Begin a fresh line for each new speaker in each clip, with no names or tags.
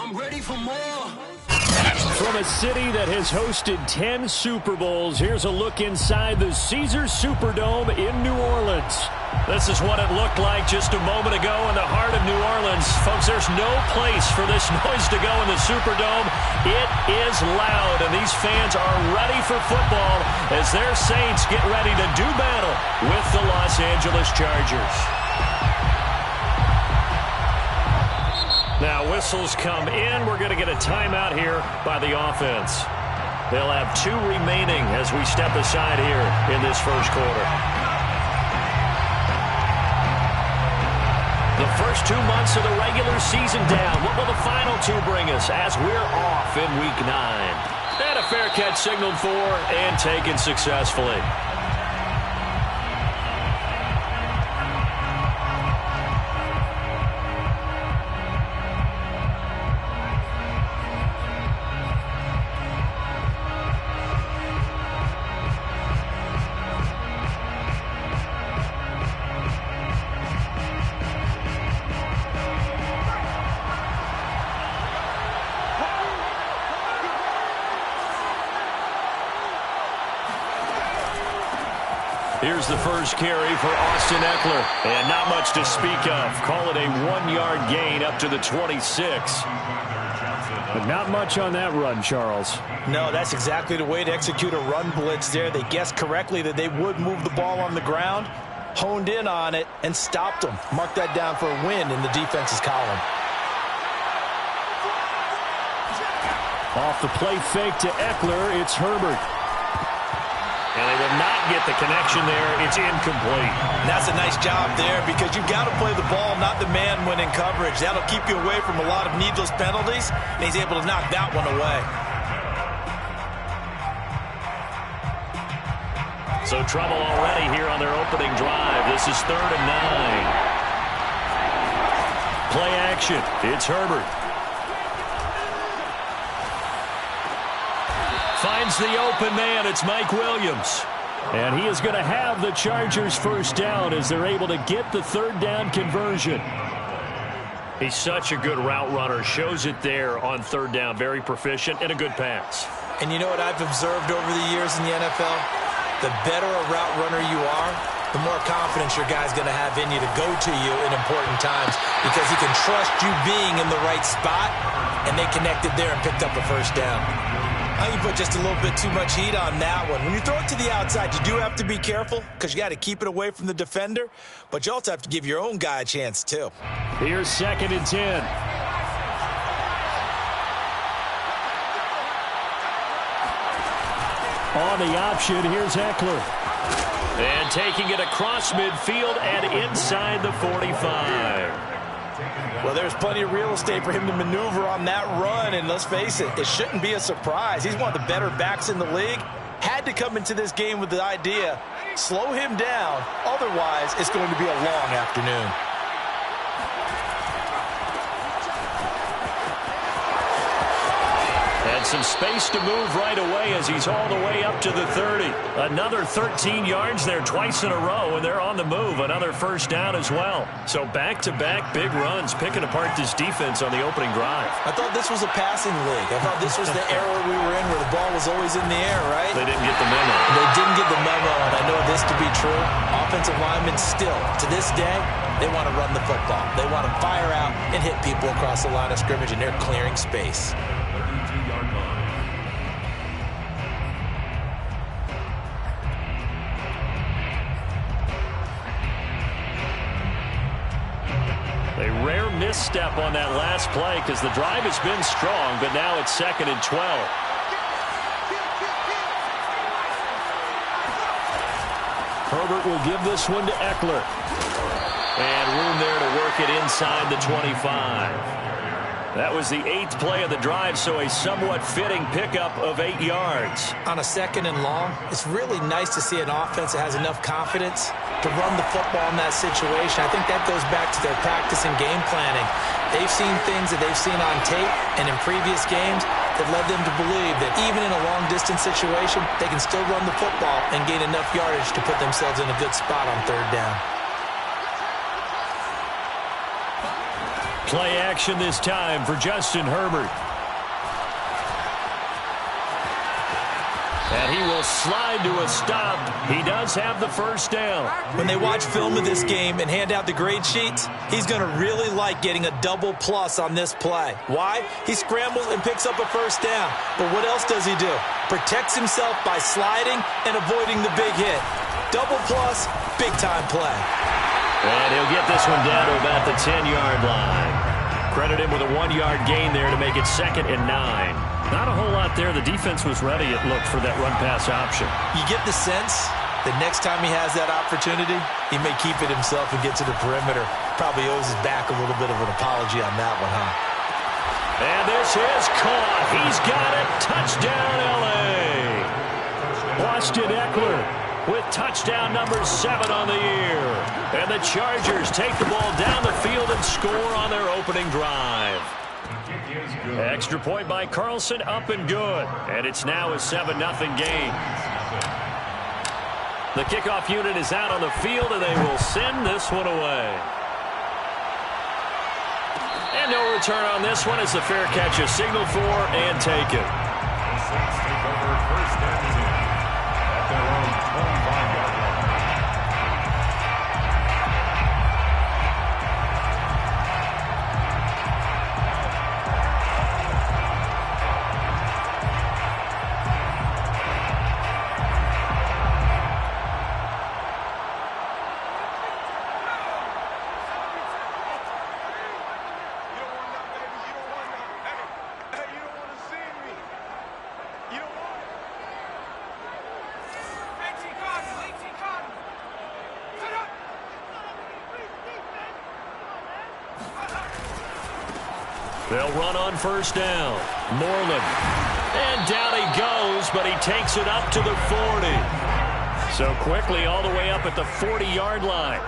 I'm ready for more.
From a city that has hosted 10 Super Bowls, here's a look inside the Caesars Superdome in New Orleans. This is what it looked like just a moment ago in the heart of New Orleans. Folks, there's no place for this noise to go in the Superdome. It is loud, and these fans are ready for football as their Saints get ready to do battle with the Los Angeles Chargers. Now, whistles come in. We're going to get a timeout here by the offense. They'll have 2 remaining as we step aside here in this first quarter. The first 2 months of the regular season down. What will the final 2 bring us as we're off in Week 9? And a fair catch signaled for and taken successfully. Here's the first carry for Austin Eckler. And not much to speak of. Call it a 1-yard gain up to the 26. But not much on that run, Charles.
No, that's exactly the way to execute a run blitz there. They guessed correctly that they would move the ball on the ground, honed in on it, and stopped them. Mark that down for a win in the defense's column.
Off the play fake to Eckler, it's Herbert. And they will not get the connection there. It's incomplete.
And that's a nice job there because you've got to play the ball, not the man when in coverage. That'll keep you away from a lot of needless penalties, and he's able to knock that one away.
So trouble already here on their opening drive. This is 3rd and 9. Play action. It's Herbert. Finds the open man. It's Mike Williams. And he is going to have the Chargers first down as they're able to get the 3rd down conversion. He's such a good route runner. Shows it there on 3rd down. Very proficient and a good pass.
And you know what I've observed over the years in the NFL? The better a route runner you are, the more confidence your guy's going to have in you to go to you in important times because he can trust you being in the right spot, and they connected there and picked up a first down. I think you put just a little bit too much heat on that one. When you throw it to the outside, you do have to be careful because you got to keep it away from the defender, but you also have to give your own guy a chance too.
Here's 2nd and 10. On the option, here's Eckler. And taking it across midfield and inside the 45.
Well, there's plenty of real estate for him to maneuver on that run, and let's face it, it shouldn't be a surprise. He's one of the better backs in the league. Had to come into this game with the idea, slow him down, otherwise it's going to be a long afternoon.
And some space to move right away as he's all the way up to the 30. Another 13 yards there twice in a row, and they're on the move. Another first down as well. So back-to-back big runs, picking apart this defense on the opening drive.
I thought this was a passing league. I thought this was the era we were in where the ball was always in the air, right?
They didn't get the memo.
They didn't get the memo, and I know this to be true. Offensive linemen still, to this day, they want to run the football. They want to fire out and hit people across the line of scrimmage, and they're clearing space.
A rare misstep on that last play because the drive has been strong, but now it's 2nd and 12. Herbert will give this one to Eckler. And room there to work it inside the 25. That was the 8th play of the drive, so a somewhat fitting pickup of 8 yards.
On a 2nd and long, it's really nice to see an offense that has enough confidence to run the football in that situation. I think that goes back to their practice and game planning. They've seen things that they've seen on tape and in previous games that led them to believe that even in a long-distance situation, they can still run the football and gain enough yardage to put themselves in a good spot on 3rd down.
Play action this time for Justin Herbert. And he will slide to a stop. He does have the first down.
When they watch film of this game and hand out the grade sheets, he's going to really like getting a double plus on this play. Why? He scrambles and picks up a first down. But what else does he do? Protects himself by sliding and avoiding the big hit. Double plus, big-time play.
And he'll get this one down to about the 10-yard line. Credit him with a 1-yard gain there to make it 2nd and 9. Not a whole lot there. The defense was ready, it looked, for that run-pass option.
You get the sense that next time he has that opportunity, he may keep it himself and get to the perimeter. Probably owes his back a little bit of an apology on that one, huh?
And this is caught. He's got it. Touchdown, L.A. Austin Eckler with touchdown number 7 on the year. And the Chargers take the ball down the field and score on their opening drive. Extra point by Carlson, up and good. And it's now a 7-0 game. The kickoff unit is out on the field, and they will send this one away. And no return on this one as the fair catch is signaled for and taken.
The Saints take over 1st and 10 at their own 25-yard line.
They'll run on 1st down. Moreland. And down he goes, but he takes it up to the 40. So quickly all the way up at the 40-yard line.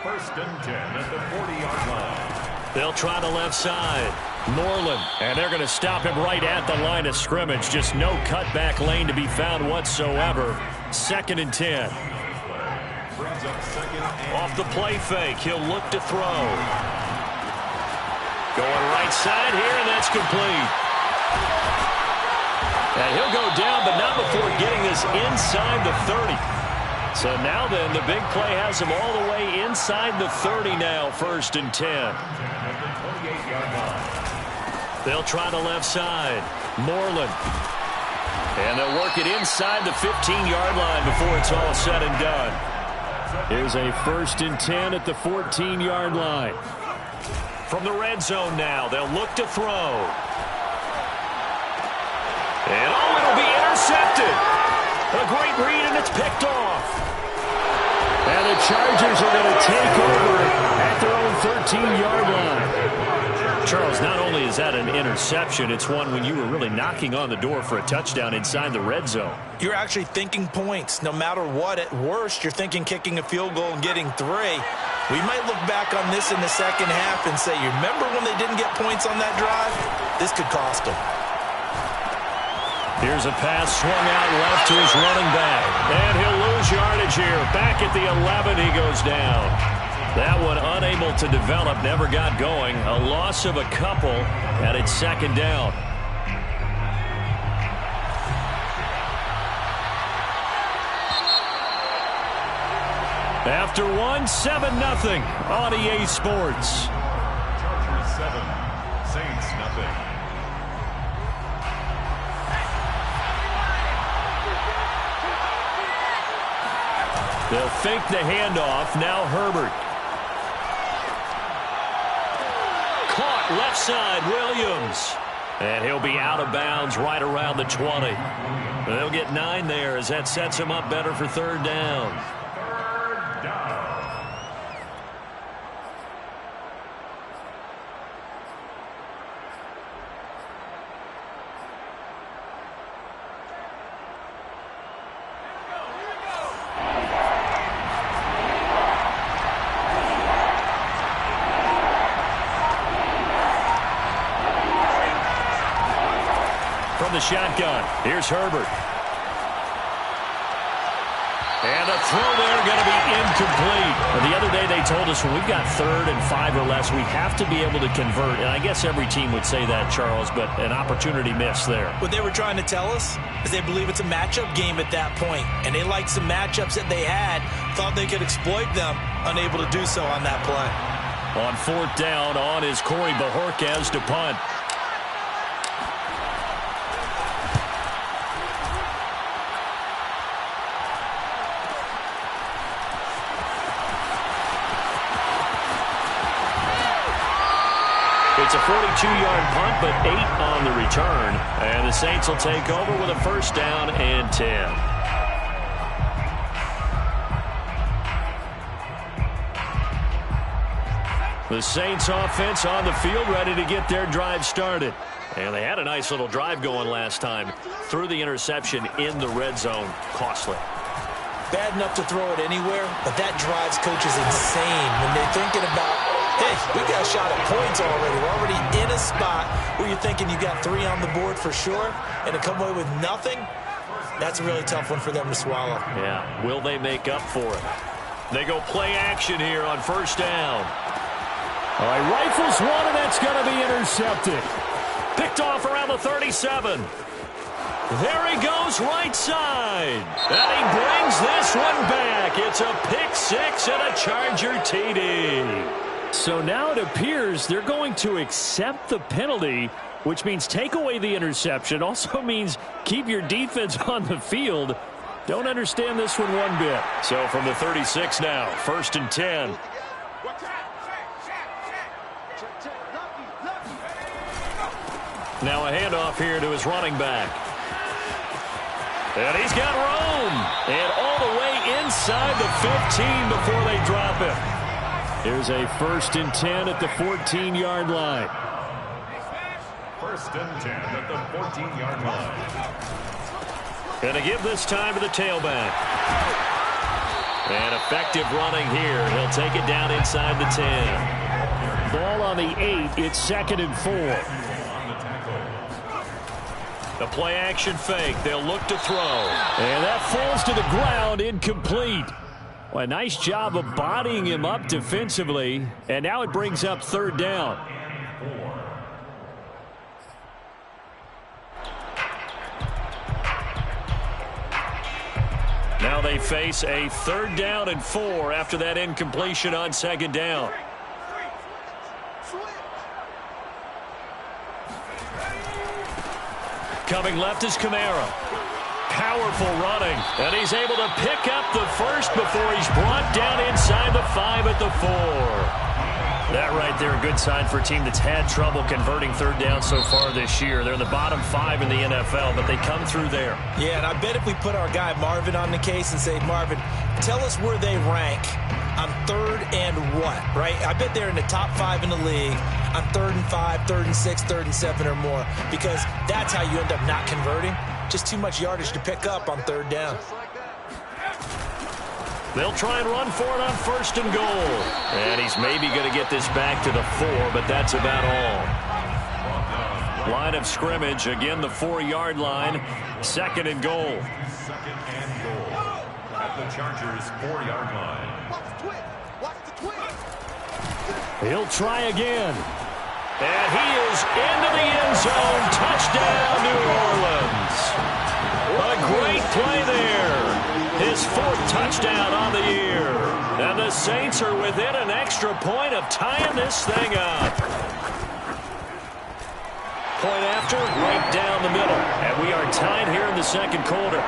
1st and 10 at the 40-yard line.
They'll try the left side. Moreland. And they're going to stop him right at the line of scrimmage. Just no cutback lane to be found whatsoever. 2nd and 10.
Brings up 2nd and
Off the play fake, he'll look to throw. Going right side here, and that's complete. And he'll go down, but not before getting this inside the 30. So now then, the big play has him all the way inside the 30 now, 1st and 10.
at the 28-yard line.
They'll try the left side. Moreland. And they'll work it inside the 15-yard line before it's all said and done. Here's a 1st and 10 at the 14-yard line. From the red zone now, they'll look to throw. And it'll be intercepted. A great read, and it's picked off. And the Chargers are going to take over at their own 13-yard line. Charles, not only is that an interception, it's one when you were really knocking on the door for a touchdown inside the red zone.
You're actually thinking points. No matter what, at worst, you're thinking kicking a field goal and getting 3. We might look back on this in the second half and say, you remember when they didn't get points on that drive? This could cost them.
Here's a pass swung out left to his running back. And he'll lose yardage here. Back at the 11, he goes down. That one unable to develop, never got going. A loss of a couple, and it's 2nd down. After one, 7-0 on EA Sports.
Chargers 7, Saints nothing.
They'll fake the handoff. Now Herbert. Caught left side, Williams. And he'll be out of bounds right around the 20. They'll get 9 there as that sets him up better for 3rd down. From the shotgun, here's Herbert. And a throw there going to be incomplete. The other day they told us when we've got 3rd and 5 or less, we have to be able to convert. And I guess every team would say that, Charles, but an opportunity missed there.
What they were trying to tell us is they believe it's a matchup game at that point, and they liked some matchups that they had, thought they could exploit them, unable to do so on that play.
On 4th down, on is Corey Bajorquez to punt. It's a 42-yard punt, but 8 on the return. And the Saints will take over with a 1st down and 10. The Saints offense on the field, ready to get their drive started. And they had a nice little drive going last time. Threw the interception in the red zone. Costly.
Bad enough to throw it anywhere, but that drives coaches insane when they're thinking about, hey, we got a shot at points already. We're already in a spot where you're thinking you got 3 on the board for sure, and to come away with nothing, that's a really tough one for them to swallow.
Yeah, will they make up for it? They go play action here on 1st down. All right, rifles one, and that's going to be intercepted. Picked off around the 37. There he goes right side. And he brings this one back. It's a pick 6 and a Charger TD. So now it appears they're going to accept the penalty, which means take away the interception. Also means keep your defense on the field. Don't understand this one one bit. So from the 36 now, 1st and 10. Now a handoff here to his running back. And he's got room. And all the way inside the 15 before they drop it. Here's a 1st and 10 at the 14-yard line.
1st and 10 at the 14-yard line.
Going to give this time to the tailback. And effective running here. He'll take it down inside the 10. Ball on the 8. It's 2nd and 4. The play action fake. They'll look to throw. And that falls to the ground, incomplete. Well, a nice job of bodying him up defensively. And now it brings up 3rd down. Now they face a 3rd down and 4 after that incompletion on 2nd down. Coming left is Kamara. Powerful running. And he's able to pick up the 1st before he's brought down inside the 5 at the 4. That right there, a good sign for a team that's had trouble converting 3rd down so far this year. They're in the bottom 5 in the NFL, but they come through there.
Yeah, and I bet if we put our guy Marvin on the case and say, Marvin, tell us where they rank on 3rd and what, right? I bet they're in the top 5 in the league on 3rd and 5, 3rd and 6, 3rd and 7 or more, because that's how you end up not converting. Just too much yardage to pick up on 3rd down.
They'll try and run for it on 1st and goal. And he's maybe going to get this back to the 4, but that's about all. Line of scrimmage, again the 4-yard line. 2nd and goal.
2nd and goal at the Chargers' 4-yard line.
He'll try again. And he is into the end zone. Touchdown, New Orleans. A great play there. His 4th touchdown on the year. And the Saints are within an extra point of tying this thing up. Point after, right down the middle. And we are tied here in the 2nd quarter.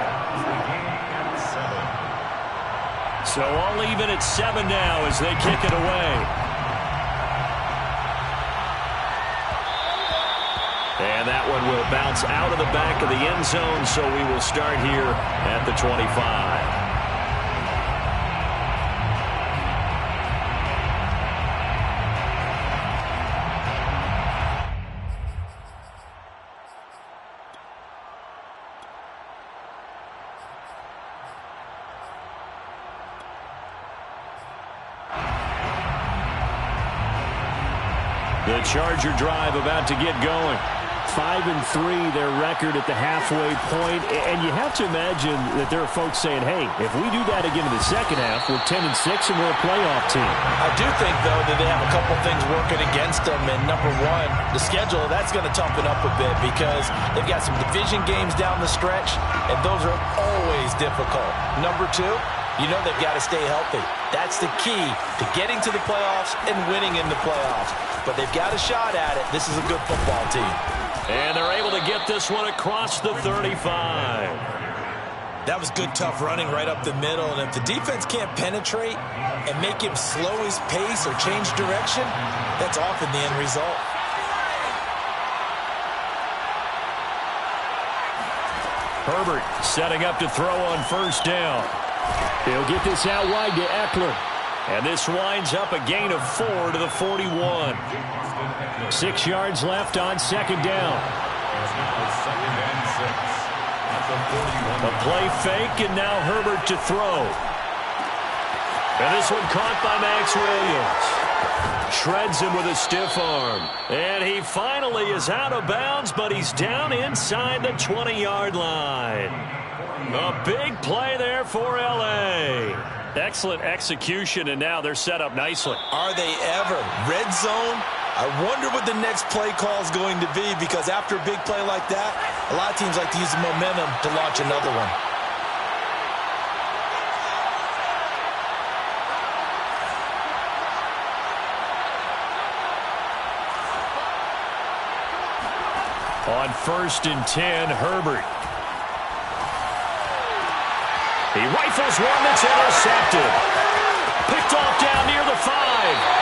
So all even at 7 now as they kick it away. And that one will bounce out of the back of the end zone, so we will start here at the 25. The Charger drive about to get going. 5-3, their record at the halfway point. And you have to imagine that there are folks saying, hey, if we do that again in the second half, we're 10-6 and we're a playoff team.
I do think, though, that they have a couple things working against them. And number one, the schedule, that's going to toughen up a bit because they've got some division games down the stretch, and those are always difficult. Number two, you know they've got to stay healthy. That's the key to getting to the playoffs and winning in the playoffs. But they've got a shot at it. This is a good football team.
And they're able to get this one across the 35.
That was good, tough running right up the middle. And if the defense can't penetrate and make him slow his pace or change direction, that's often the end result.
Herbert setting up to throw on first down. He'll get this out wide to Eckler. And this winds up a gain of 4 to the 41. 6 yards left on second down. A play fake, and now Herbert to throw. And this one caught by Max Williams. Shreds him with a stiff arm. And he finally is out of bounds, but he's down inside the 20-yard line. A big play there for L.A. Excellent execution, and now they're set up nicely.
Are they ever? Red zone? I wonder what the next play call is going to be, because after a big play like that, a lot of teams like to use the momentum to launch another one.
On 1st and 10, Herbert. He rifles one that's intercepted. Picked off down near the 5.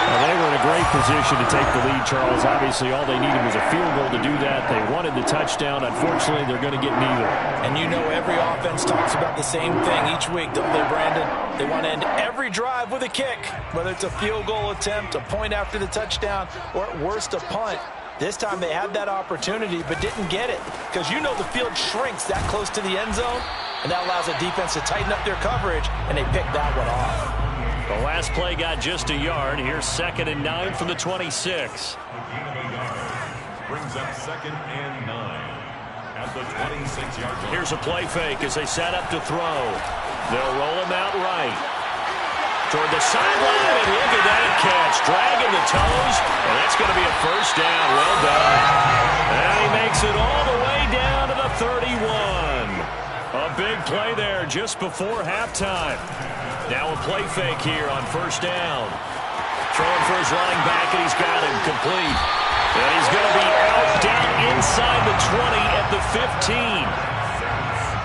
Well, they were in a great position to take the lead, Charles. Obviously, all they needed was a field goal to do that. They wanted the touchdown. Unfortunately, they're going to get neither.
And you know every offense talks about the same thing each week, don't they, Brandon? They want to end every drive with a kick, whether it's a field goal attempt, a point after the touchdown, or at worst, a punt. This time they had that opportunity but didn't get it, because you know the field shrinks that close to the end zone, and that allows the defense to tighten up their coverage, and they picked that one off.
The last play got just a yard. Here's 2nd and 9 from the 26.
Brings up 2nd and 9 at the 26-yard line.
Here's a play fake as they set up to throw. They'll roll him out right. Toward the sideline, and look at that catch. Dragging the toes, and that's going to be a first down. Well done. And he makes it all the way down to the 31. A big play there just before halftime. Now a play fake here on first down. Throwing for his running back, and he's got him complete. And he's going to be out down inside the 20 at the 15.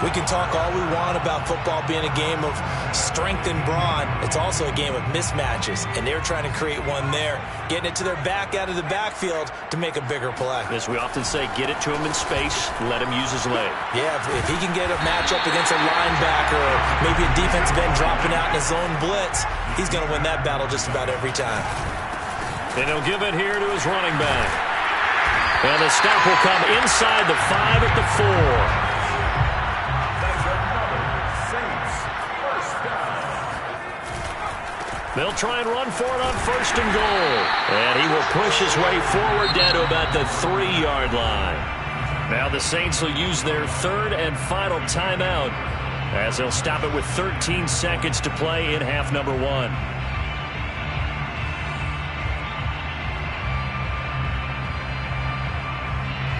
We can talk all we want about football being a game of strength and brawn. It's also a game of mismatches, and they're trying to create one there, getting it to their back out of the backfield to make a bigger play.
As we often say, get it to him in space, let him use his leg.
Yeah, if he can get a matchup against a linebacker or maybe a defensive end dropping out in a zone blitz, he's going to win that battle just about every time.
And he'll give it here to his running back. And the stop will come inside the 5 at the 4. They'll try and run for it on 1st and goal. And he will push his way forward down to about the 3-yard line. Now the Saints will use their 3rd and final timeout as they'll stop it with 13 seconds to play in half number 1.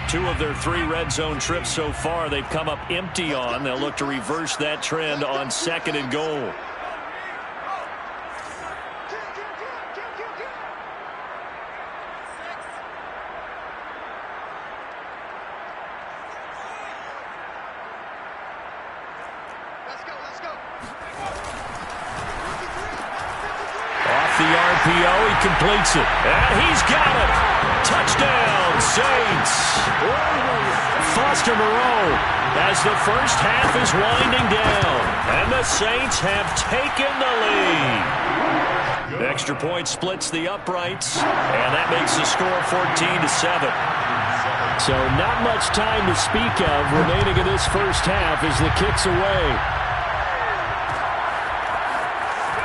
Two of their 3 red zone trips so far they've come up empty on. They'll look to reverse that trend on 2nd and goal. RPO, he completes it. And he's got it. Touchdown, Saints. Foster Moreau as the first half is winding down. And the Saints have taken the lead. Extra point splits the uprights. And that makes the score 14-7. So not much time to speak of remaining in this first half as the kick's away.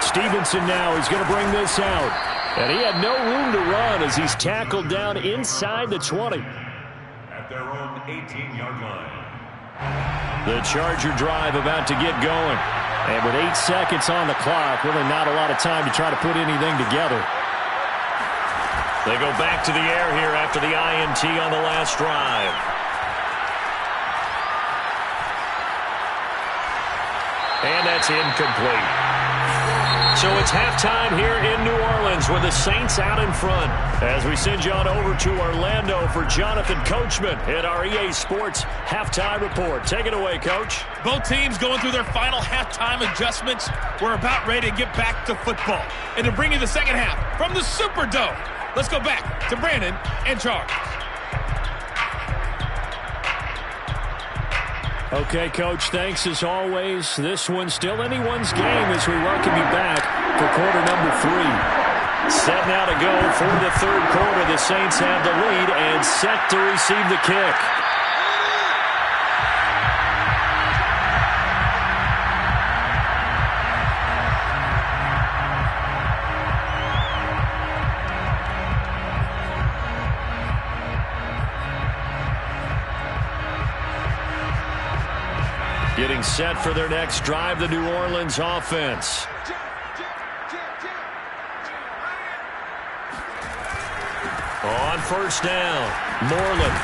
Stevenson now is going to bring this out. And he had no room to run as he's tackled down inside the 20.
their own 18-yard line.
The Charger drive about to get going. And with 8 seconds on the clock, really not a lot of time to try to put anything together. They go back to the air here after the INT on the last drive. And that's incomplete. So it's halftime here in New Orleans with the Saints out in front. As we send you on over to Orlando for Jonathan Coachman at our EA Sports Halftime Report. Take it away, Coach.
Both teams going through their final halftime adjustments. We're about ready to get back to football. And to bring you the second half from the Superdome, let's go back to Brandon and Charles.
Okay, Coach, thanks as always. This one's still anyone's game as we welcome you back for quarter number 3. Set now to go for the third quarter. The Saints have the lead and set to receive the kick. Getting set for their next drive, the New Orleans offense. On first down, Moreland.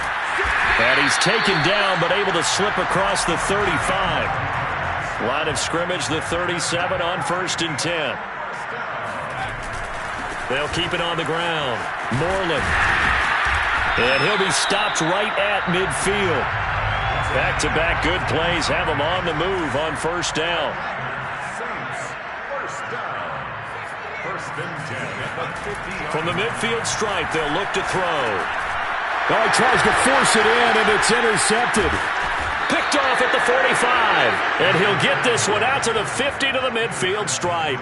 And he's taken down but able to slip across the 35. Line of scrimmage, the 37 on 1st and 10. They'll keep it on the ground. Moreland. And he'll be stopped right at midfield. Back-to-back good plays have them on the move on first down.
Saints, first down. 1st and 10 at the 50-yard.
From the midfield stripe, they'll look to throw. Oh, he tries to force it in, and it's intercepted. Picked off at the 45. And he'll get this one out to the 50 to the midfield stripe.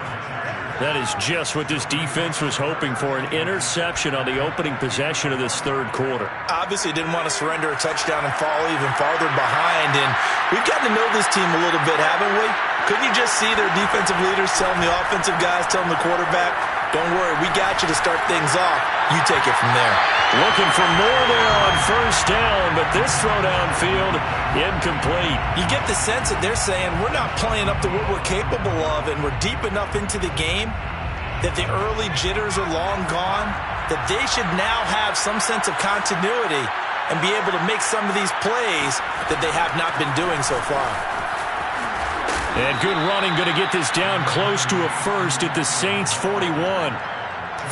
That is just what this defense was hoping for, an interception on the opening possession of this third quarter.
Obviously didn't want to surrender a touchdown and fall even farther behind. And we've gotten to know this team a little bit, haven't we? Couldn't you just see their defensive leaders telling the offensive guys, telling the quarterback, don't worry, we got you to start things off. You take it from there.
Looking for more there on first down, but this throw downfield, incomplete.
You get the sense that they're saying we're not playing up to what we're capable of, and we're deep enough into the game that the early jitters are long gone, that they should now have some sense of continuity and be able to make some of these plays that they have not been doing so far.
And good running, going to get this down close to a first at the Saints 41.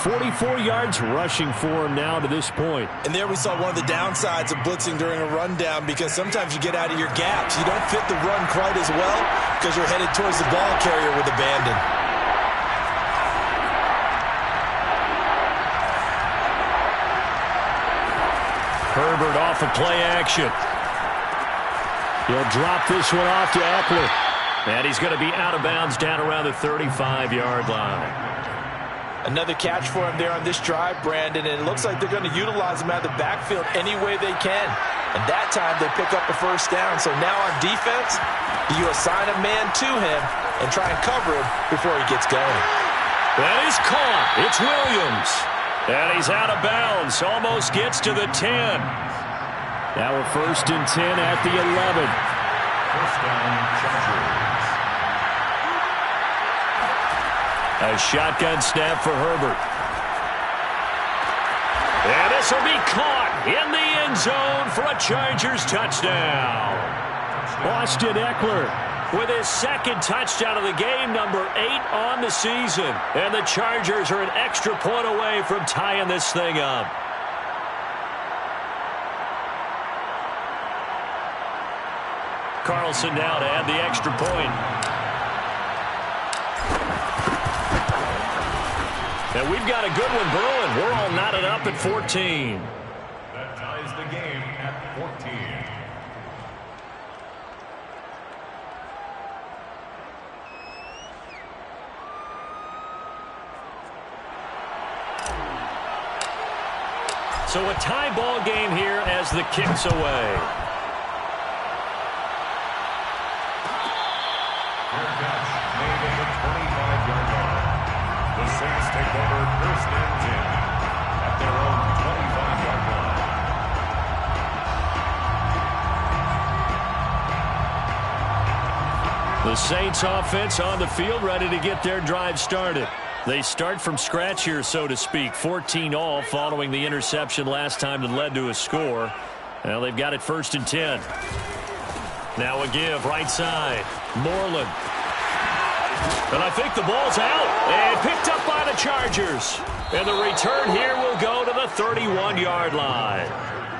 44 yards rushing for him now to this point.
And there we saw one of the downsides of blitzing during a rundown, because sometimes you get out of your gaps. You don't fit the run quite as well because you're headed towards the ball carrier with abandon.
Herbert off of play action. He'll drop this one off to Eckler. And he's going to be out of bounds down around the 35-yard line.
Another catch for him there on this drive, Brandon, and it looks like they're going to utilize him out of the backfield any way they can. And that time they pick up a first down. So now on defense, you assign a man to him and try and cover him before he gets going.
That is caught. It's Williams. And he's out of bounds. Almost gets to the 10. Now we're 1st and 10 at the 11.
First down, Chargers.
A shotgun snap for Herbert. And this will be caught in the end zone for a Chargers touchdown. Austin Eckler with his second touchdown of the game, number 8 on the season. And the Chargers are an extra point away from tying this thing up. Carlson now to add the extra point. And we've got a good one brewing. We're all knotted up at 14.
That ties the game at 14.
So a tie ball game here as the kick's away.
Fair catch made at the 25-yard line. The Saints take over 1st and 10 at their own 25-yard line.
The Saints offense on the field, ready to get their drive started. They start from scratch here, so to speak. 14 all following the interception last time that led to a score. Well, they've got it 1st and 10. Now a give right side. Moreland. And I think the ball's out. And picked up by the Chargers. And the return here will go to the 31-yard line.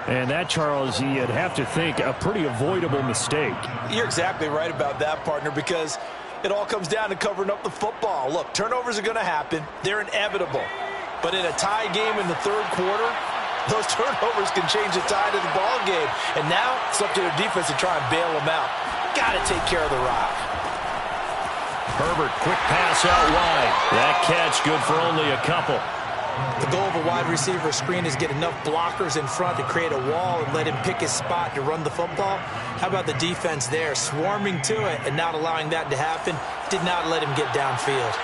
And that, Charles, you'd have to think a pretty avoidable mistake.
You're exactly right about that, partner, because it all comes down to covering up the football. Look, turnovers are going to happen. They're inevitable. But in a tie game in the 3rd quarter, those turnovers can change the tide of the ball game. And now it's up to their defense to try and bail them out. Got to take care of the rock.
Herbert, quick pass out wide. That catch good for only a couple.
The goal of a wide receiver screen is get enough blockers in front to create a wall and let him pick his spot to run the football. How about the defense there, swarming to it and not allowing that to happen? Did not let him get downfield.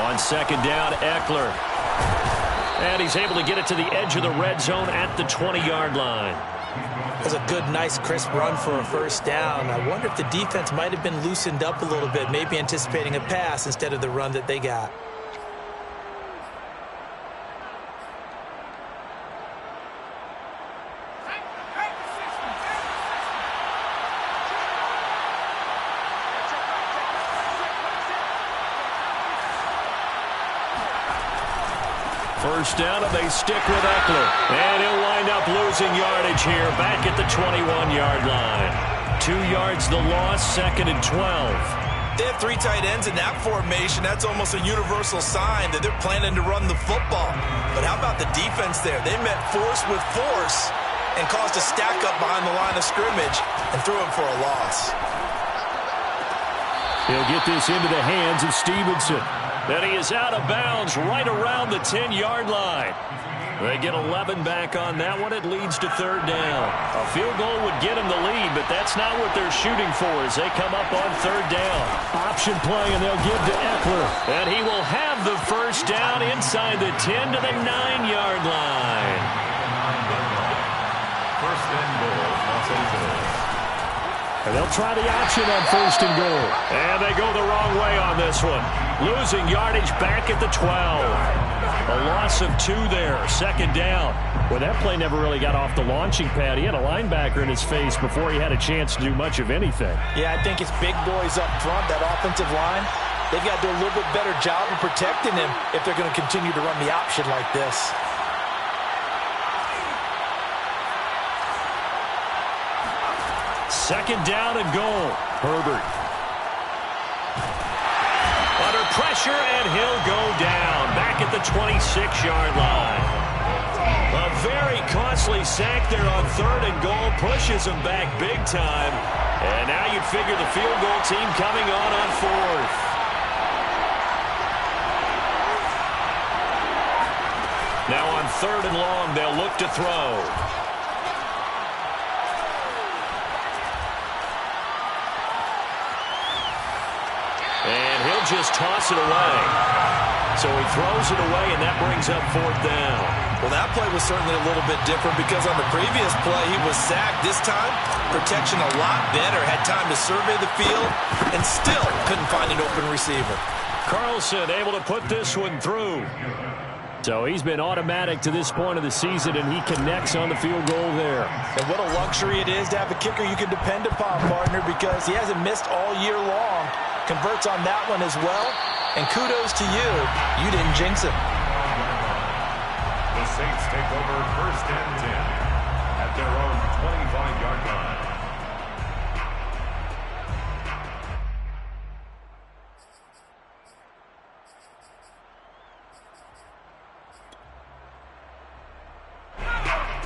On 2nd down, Eckler. And he's able to get it to the edge of the red zone at the 20-yard line.
It was a good, nice, crisp run for a 1st down. I wonder if the defense might have been loosened up a little bit, maybe anticipating a pass instead of the run that they got.
First down, and they stick with Eckler. And he'll wind up losing yardage here back at the 21-yard line. 2 yards the loss, 2nd and 12.
They have 3 tight ends in that formation. That's almost a universal sign that they're planning to run the football. But how about the defense there? They met force with force and caused a stack up behind the line of scrimmage and threw him for a loss.
He'll get this into the hands of Stevenson. And he is out of bounds right around the 10-yard line. They get 11 back on that one. It leads to 3rd down. A field goal would get them the lead, but that's not what they're shooting for as they come up on 3rd down. Option play, and they'll give to Eckler. And he will have the 1st down inside the 10 to the 9-yard line.
1st and goal, Los Angeles.
And they'll try the option on 1st and goal. And they go the wrong way on this one. Losing yardage back at the 12. A loss of 2 there. 2nd down. Well, that play never really got off the launching pad. He had a linebacker in his face before he had a chance to do much of anything.
Yeah, I think it's big boys up front, that offensive line. They've got to do a little bit better job of protecting him if they're going to continue to run the option like this.
Second down and goal. Herbert. Under pressure, and he'll go down. Back at the 26-yard line. A very costly sack there on 3rd and goal. Pushes him back big time. And now you'd figure the field goal team coming on 4th. Now on 3rd and long, they'll look to throw. And he'll just toss it away. So he throws it away, and that brings up 4th down.
Well, that play was certainly a little bit different because on the previous play, he was sacked. This time, protection a lot better. Had time to survey the field and still couldn't find an open receiver.
Carlson able to put this one through. So he's been automatic to this point of the season, and he connects on the field goal there.
And what a luxury it is to have a kicker you can depend upon, partner, because he hasn't missed all year long. Converts on that one as well. And kudos to you. You didn't jinx him.
The Saints take over 1st and 10 at their own 25-yard line.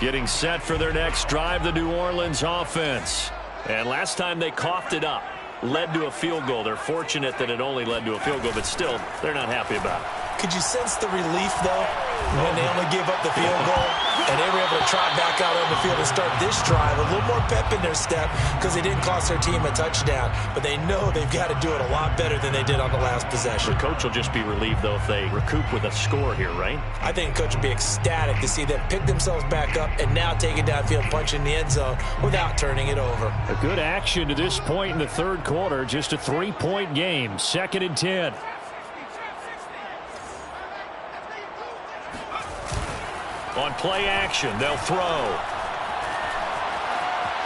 Getting set for their next drive, the New Orleans offense. And last time they coughed it up, led to a field goal. They're fortunate that it only led to a field goal, but still, they're not happy about it.
Could you sense the relief, though, when they only gave up the field goal? And they were able to trot back out on the field and start this drive. A little more pep in their step because they didn't cost their team a touchdown. But they know they've got to do it a lot better than they did on the last possession.
The coach will just be relieved, though, if they recoup with a score here, right?
I think the coach will be ecstatic to see them pick themselves back up and now take it downfield, punch in the end zone without turning it over.
A good action to this point in the third quarter. Just a 3-point game. 2nd and 10. On play action, they'll throw.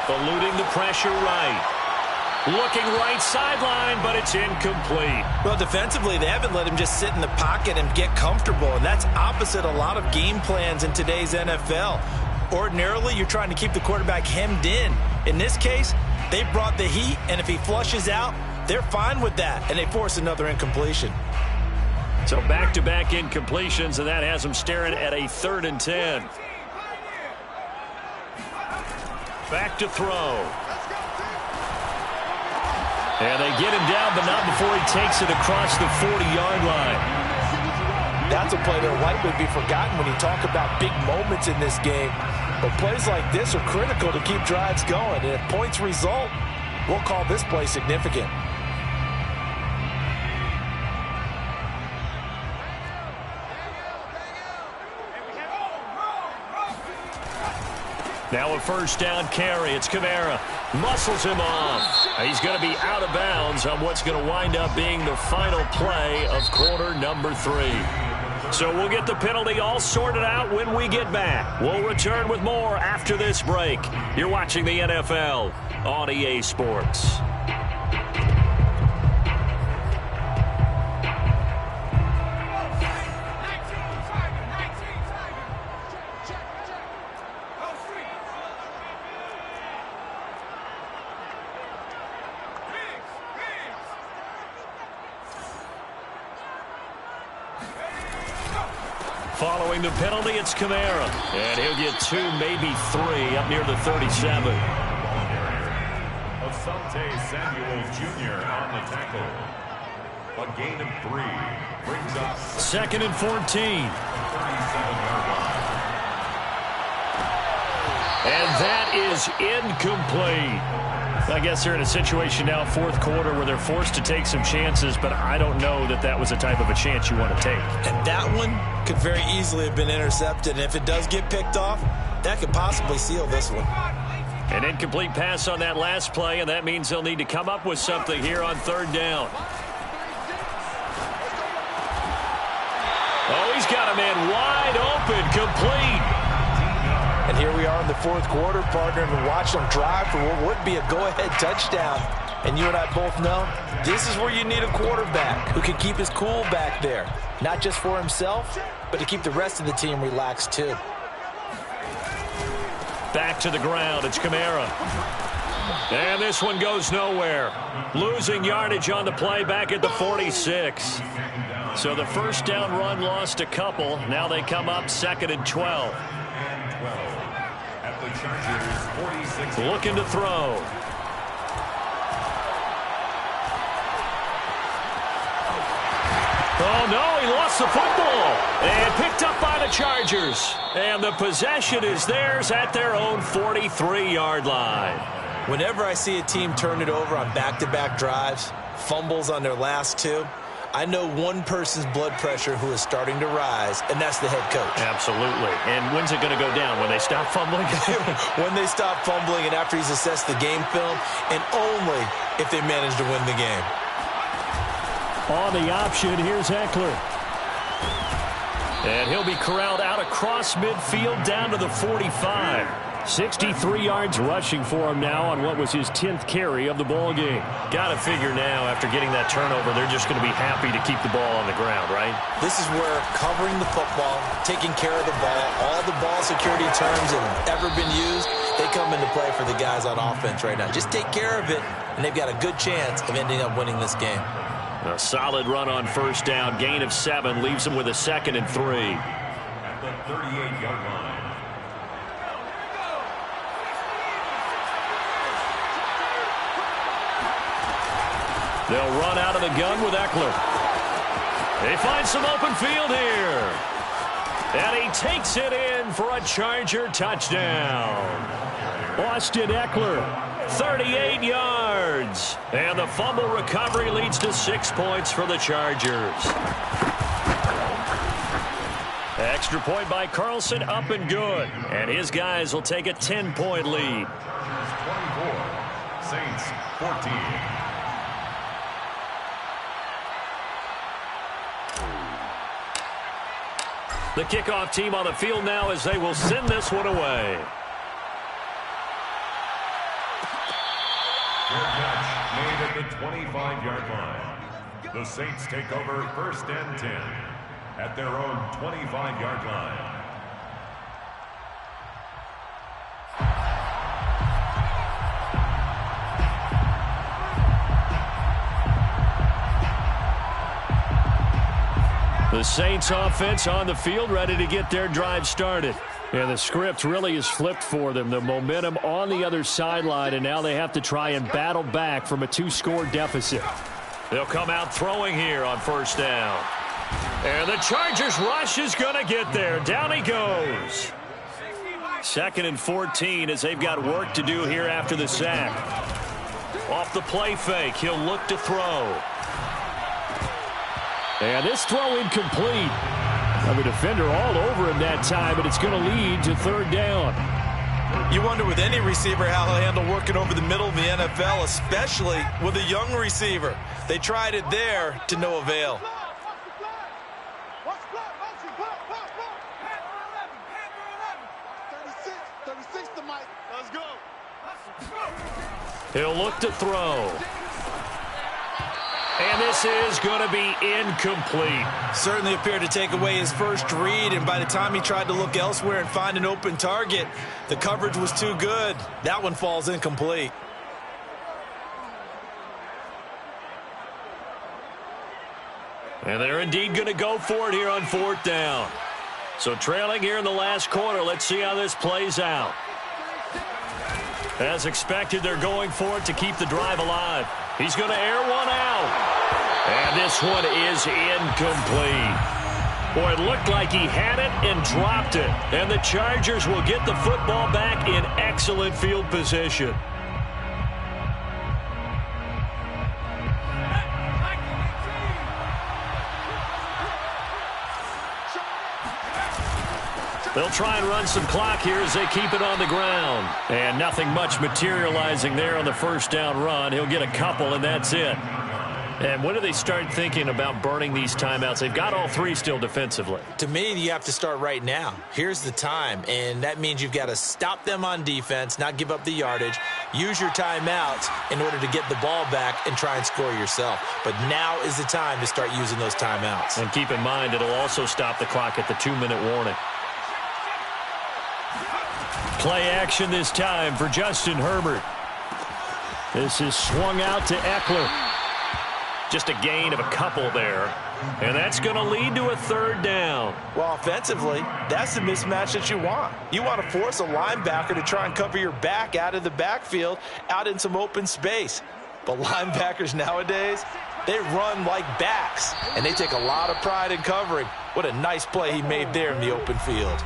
Eluding the pressure right. Looking right sideline, but it's incomplete.
Well, defensively, they haven't let him just sit in the pocket and get comfortable, and that's opposite a lot of game plans in today's NFL. Ordinarily, you're trying to keep the quarterback hemmed in. In this case, they brought the heat, and if he flushes out, they're fine with that, and they force another incompletion.
So back-to-back incompletions, and that has them staring at a 3rd and 10. Back to throw. And they get him down, but not before he takes it across the 40-yard line.
That's a play that likely be forgotten when you talk about big moments in this game. But plays like this are critical to keep drives going. And if points result, we'll call this play significant.
Now a first down carry. It's Kamara. Muscles him off. He's going to be out of bounds on what's going to wind up being the final play of quarter number 3. So we'll get the penalty all sorted out when we get back. We'll return with more after this break. You're watching the NFL on EA Sports. Following the penalty, it's Kamara. And he'll get 2, maybe 3, up near the 37.
Asante Samuel Jr. on the tackle. A gain of 3 brings up
2nd and 14.
37-yard line.
And that is incomplete. I guess they're in a situation now, 4th quarter, where they're forced to take some chances, but I don't know that that was the type of a chance you want to take.
And that one could very easily have been intercepted. And if it does get picked off, that could possibly seal this one.
An incomplete pass on that last play, and that means they'll need to come up with something here on 3rd down. Oh, he's got a man wide open, complete.
And here we are in the 4th quarter, partner, and watch them drive for what would be a go-ahead touchdown. And you and I both know this is where you need a quarterback who can keep his cool back there. Not just for himself, but to keep the rest of the team relaxed too.
Back to the ground, it's Kamara. And this one goes nowhere. Losing yardage on the play back at the 46. So the first down run lost a couple. Now they come up 2nd and 12.
At the Chargers 46.
Looking to throw. Oh, no, he lost the football. And picked up by the Chargers. And the possession is theirs at their own 43-yard line.
Whenever I see a team turn it over on back-to-back drives, fumbles on their last 2, I know one person's blood pressure who is starting to rise, and that's the head coach.
Absolutely. And when's it going to go down? When they stop fumbling?
When they stop fumbling and after he's assessed the game film, and only if they manage to win the game.
On the option, here's Eckler. And he'll be corralled out across midfield down to the 45. 63 yards rushing for him now on what was his 10th carry of the ball game. Got to figure now, after getting that turnover, they're just going to be happy to keep the ball on the ground, right?
This is where covering the football, taking care of the ball, all the ball security terms that have ever been used, they come into play for the guys on offense right now. Just take care of it, and they've got a good chance of ending up winning this game.
A solid run on first down. Gain of 7 leaves them with a 2nd and 3.
At the 38-yard line.
They'll run out of the gun with Eckler. They find some open field here. And he takes it in for a Charger touchdown. Austin Eckler, 38 yards. And the fumble recovery leads to 6 points for the Chargers. Extra point by Carlson, up and good. And his guys will take a 10-point lead.
24, Saints 14.
The kickoff team on the field now as they will send this one away.
Fair catch made at the 25-yard line. The Saints take over 1st and 10 at their own 25-yard line.
The Saints offense on the field, ready to get their drive started. And the script really is flipped for them. The momentum on the other sideline, and now they have to try and battle back from a 2-score deficit. They'll come out throwing here on 1st down. And the Chargers rush is going to get there. Down he goes. 2nd and 14 as they've got work to do here after the sack. Off the play fake, he'll look to throw. And this throw incomplete. Now the defender all over him that time, but it's going to lead to 3rd down.
You wonder with any receiver how he'll handle working over the middle of the NFL, especially with a young receiver. They tried it there to no avail.
He'll look to throw. And this is going to be incomplete.
Certainly appeared to take away his first read, and by the time he tried to look elsewhere and find an open target, the coverage was too good. That one falls incomplete.
And they're indeed going to go for it here on 4th down. So trailing here in the last quarter, let's see how this plays out. As expected, they're going for it to keep the drive alive. He's going to air one out. And this one is incomplete. Boy, it looked like he had it and dropped it. And the Chargers will get the football back in excellent field position. They'll try and run some clock here as they keep it on the ground. And nothing much materializing there on the 1st down run. He'll get a couple, and that's it. And when do they start thinking about burning these timeouts? They've got all 3 still defensively.
To me, you have to start right now. Here's the time, and that means you've got to stop them on defense, not give up the yardage, use your timeouts in order to get the ball back and try and score yourself. But now is the time to start using those timeouts.
And keep in mind, it'll also stop the clock at the 2-minute warning. Play action this time for Justin Herbert. This is swung out to Eckler. Just a gain of a couple there. And that's going to lead to a 3rd down.
Well, offensively, that's the mismatch that you want. You want to force a linebacker to try and cover your back out of the backfield, out in some open space. But linebackers nowadays, they run like backs, and they take a lot of pride in covering. What a nice play he made there in the open field.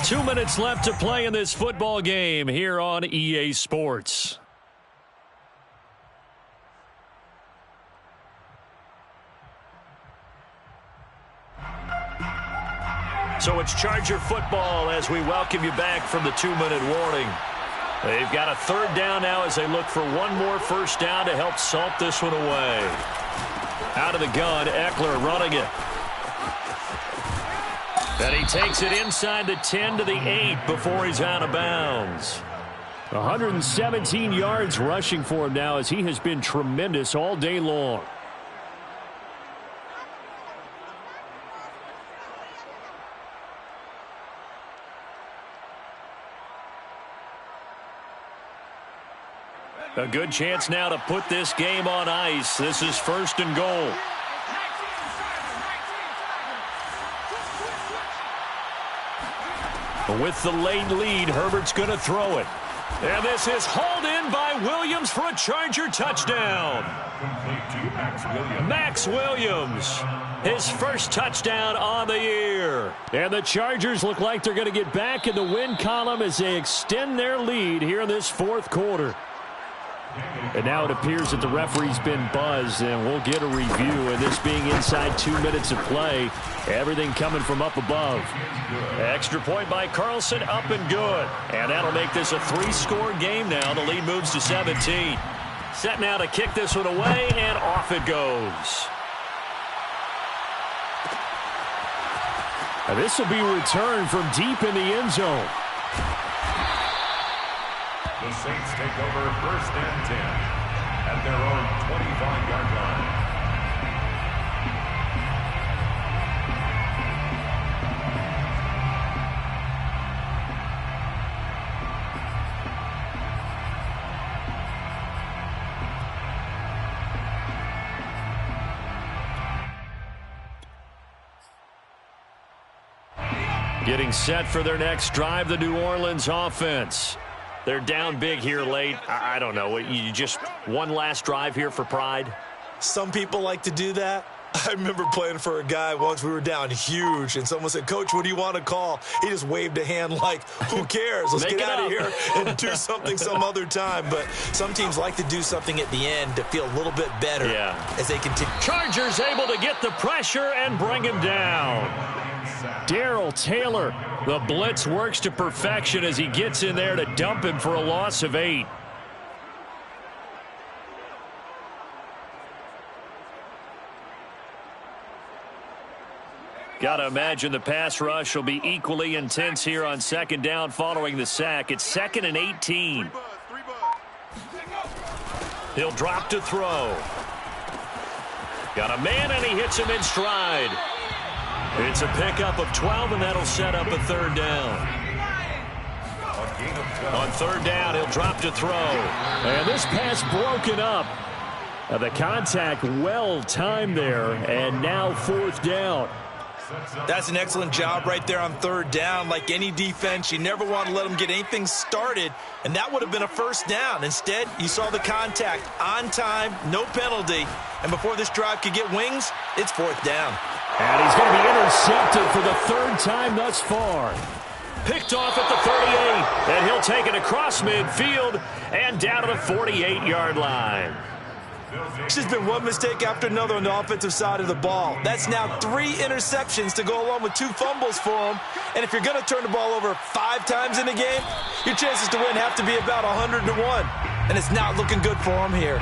2 minutes left to play in this football game here on EA Sports. So it's Charger football as we welcome you back from the 2-minute warning. They've got a 3rd down now as they look for one more 1st down to help salt this one away. Out of the gun, Eckler running it. And he takes it inside the 10 to the 8 before he's out of bounds. 117 yards rushing for him now as he has been tremendous all day long. A good chance now to put this game on ice. This is 1st and goal. With the late lead, Herbert's going to throw it. And this is hauled in by Williams for a Charger touchdown.
Complete to Max Williams.
Max Williams, his first touchdown on the year. And the Chargers look like they're going to get back in the win column as they extend their lead here in this fourth quarter. And now it appears that the referee's been buzzed, and we'll get a review. And this being inside 2 minutes of play, everything coming from up above. Extra point by Carlson, up and good. And that'll make this a 3-score game now. The lead moves to 17. Set now to kick this one away, and off it goes. And this will be returned from deep in the end zone.
The Saints take over first and 10 at their own 25-yard line.
Getting set for their next drive, the New Orleans offense. They're down big here late. I don't know. You just one last drive here for pride?
Some people like to do that. I remember playing for a guy once. We were down huge, and someone said, "Coach, what do you want to call?" He just waved a hand like, who cares? Let's get out of here and do something some other time. But some teams like to do something at the end to feel a little bit better as they continue.
Chargers able to get the pressure and bring him down. Darrell Taylor, the blitz works to perfection as he gets in there to dump him for a loss of 8. Got to imagine the pass rush will be equally intense here on second down following the sack. It's 2nd and 18. He'll drop to throw. Got a man, and he hits him in stride. It's a pickup of 12, and that'll set up a third down. On third down, he'll drop to throw. And this pass broken up. The contact well timed there, and now fourth down.
That's an excellent job right there on third down. Like any defense, you never want to let them get anything started, and that would have been a first down. Instead, you saw the contact on time, no penalty, and before this drive could get wings, it's fourth down.
And he's going to be intercepted for the third time thus far. Picked off at the 38, and he'll take it across midfield and down to the 48-yard line.
It's just been one mistake after another on the offensive side of the ball. That's now 3 interceptions to go along with 2 fumbles for him. And if you're going to turn the ball over 5 times in a game, your chances to win have to be about 100 to 1. And it's not looking good for him here.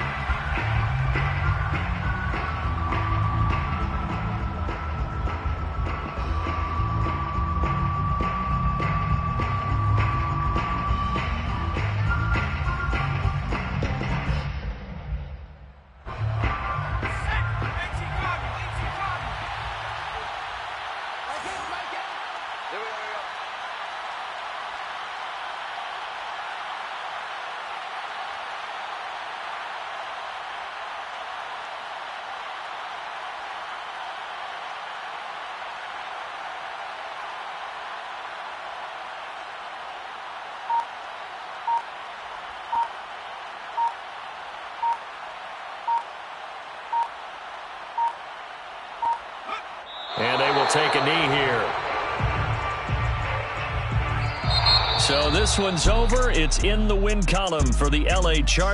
And they will take a knee here. So this one's over. It's in the win column for the LA Chargers.